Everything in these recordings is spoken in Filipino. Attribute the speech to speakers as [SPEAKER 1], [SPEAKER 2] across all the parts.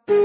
[SPEAKER 1] Ilang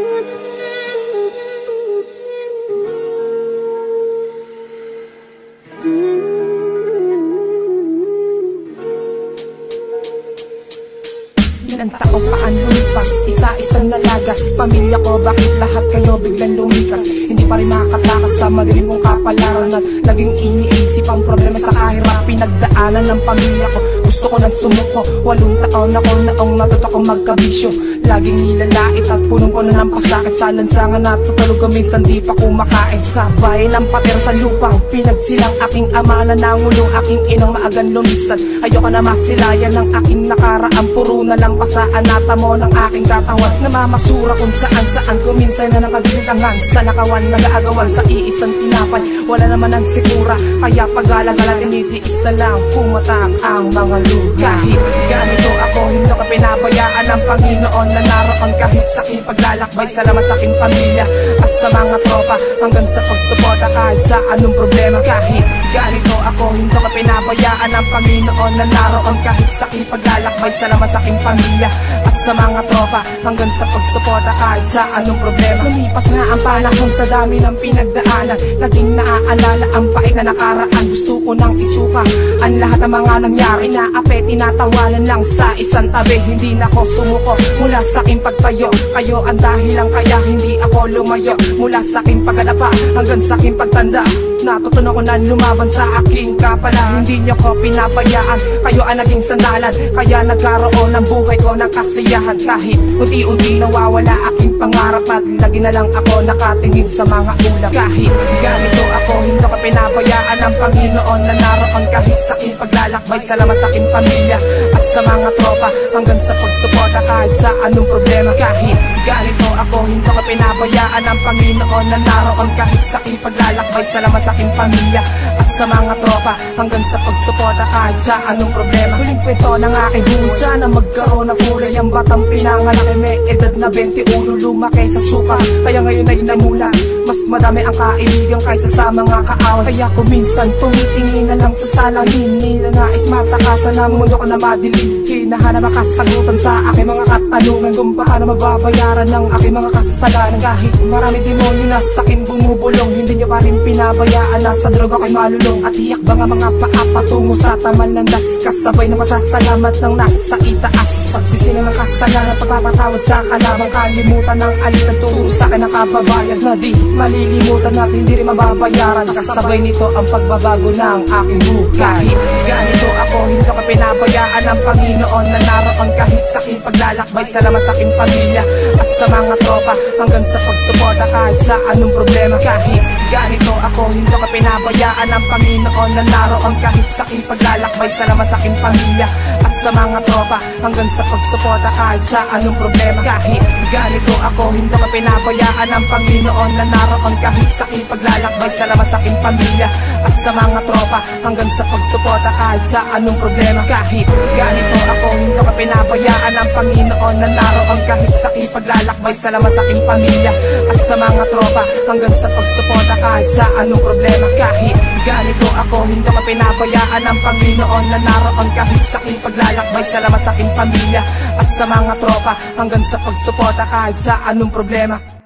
[SPEAKER 1] taong paan lumipas, isa-isang nalagas. Pamilya ko, bakit lahat kayo biglang lumikas? Hindi pa rin makakatakas sa madilim kong kapalaran at naging iniisip ang problema sa kahirap pinagdaanan ng pamilya ko. Gusto ko nang sumuko, 8 taon ako naong natuto ko magkabisyo. Laging nilalait at punong-puno ng pasakit sa lansangan at tutulog ko minsan di pa kumakain. Sa bayan ng pater sa lupang pinagsilang aking ama na nangulong aking inang maagang lumisan. Ayoko na masilayan ng aking nakaraan, puro na lang pasaan natamo ng aking katawan. Namamasura kung saan-saan ko minsan na nakabilitangan. Sa nakawan nag-aagawan sa iisang tinapay, wala naman ang sikura, kaya pag-alagala tinitiis na lang pumatak ang mga luha. Kahit ganito ako, hindi ko pinabayaan ng Panginoon na naroon kahit sa aking paglalakbay. Salamat sa aking pamilya at sa mga tropa hanggang sa pagsuporta kahit sa anong problema. Kahit ganito ako, hindi ko pinabayaan ng Panginoon na naroon kahit sa aking paglalakbay. Salamat sa aking pamilya at sa mga tropa hanggang sa pagsuporta kahit sa anong problema. Lumipas na ang panahon sa dami ng pinagdaanan, naging naaalala ang pait na nakaraan. Gusto ko nang isuka ang lahat ng mga nangyari na ape, tinatawanan lang sa isang tabi. Hindi na ako sumuko mula sa aking pagtayo, kayo ang dahilan kaya hindi ako lumayo. Mula sa aking pagdapa hanggang sa aking pagtanda, natutunan ko na lumaban sa aking kapala. Hindi niyo ko pinabayaan, kayo ang naging sandalan, kaya nagkaroon ng buhay ko ng kasiyahan. Kahit unti-unti nawawala aking pangarap at lagi na lang ako nakatingin sa mga ulap. Kahit ganito ako, hindi ko pinabayaan ng Panginoon na naroon kahit sa aking paglalakbay. Salamat sa aking pamilya at sa mga tropa hanggang sa pagsuporta kahit sa anong problema. Kahit ganito ako, hindi ko pinabayaan ng Panginoon na naroon kahit sa aking paglalakbay. Salamat sa aking pamilya at sa mga tropa hanggang sa pagsuporta kahit sa anong problema. Huling kwento ng aking buhay, sana magkaroon ng kulay. Ang batang pinanganak may edad na 21, lumaki sa suka, kaya ngayon ay namulan. Mas madami ang kaibigan kaysa sa mga kaaway, kaya ko minsan tumitingin na lang sa salamin. Ninanais matakasan ang mundo ko na madilim. Hinahanap makasagutan sa aking mga katanungan kung paano mababayaran ng aking mga kasalanan. Kahit marami demonyo na sa akin bumubulong, hindi nyo pa rin pinabayaan na sa droga ko'y malulong. At iyak ba nga mga paa patungo sa taman ng das, kasabay na masasalamat ng nasa itaas. Pagsisino ng kasalanan, pagpapatawad sa kalabang, kalimutan ng alitan turo sa akin nakababayad na di malilimutan at hindi rin mababayaran. Kasabay nito ang pagbabago ng aking buhay. Kahit ganito ako, hindi ko pinabayaan ng Panginoon na naroon kahit sa aking paglalakbay. Salamat sa aking pamilya at sa mga tropa hanggang sa pagsuporta kahit sa anong problema. Kahit ganito ako, hindi ko pinabayaan ng Panginoon na naroon kahit sa aking paglalakbay. Salamat sa aking pamilya at sa mga tropa hanggang sa pagsuporta kahit sa anong problema. Kahit ganito ako, hindi ko pinabayaan ng Panginoon na naroon kahit sa aking paglalakbay. Salamat sa aking pamilya at sa mga tropa hanggang sa pagsuporta kahit sa anong problema. Kahit ganito ako, hindi ko pinabayaan ng Panginoon na naroon kahit sa aking paglalakbay. Salamat sa aking pamilya at sa mga tropa hanggang sa pagsuporta kahit sa anong problema. Kahit ganito ako, hindi ko pinabayaan ng Panginoon na naroon kahit sa aking paglalakbay. Salamat sa aking pamilya at sa mga tropa hanggang sa pagsuporta kahit sa anong problema.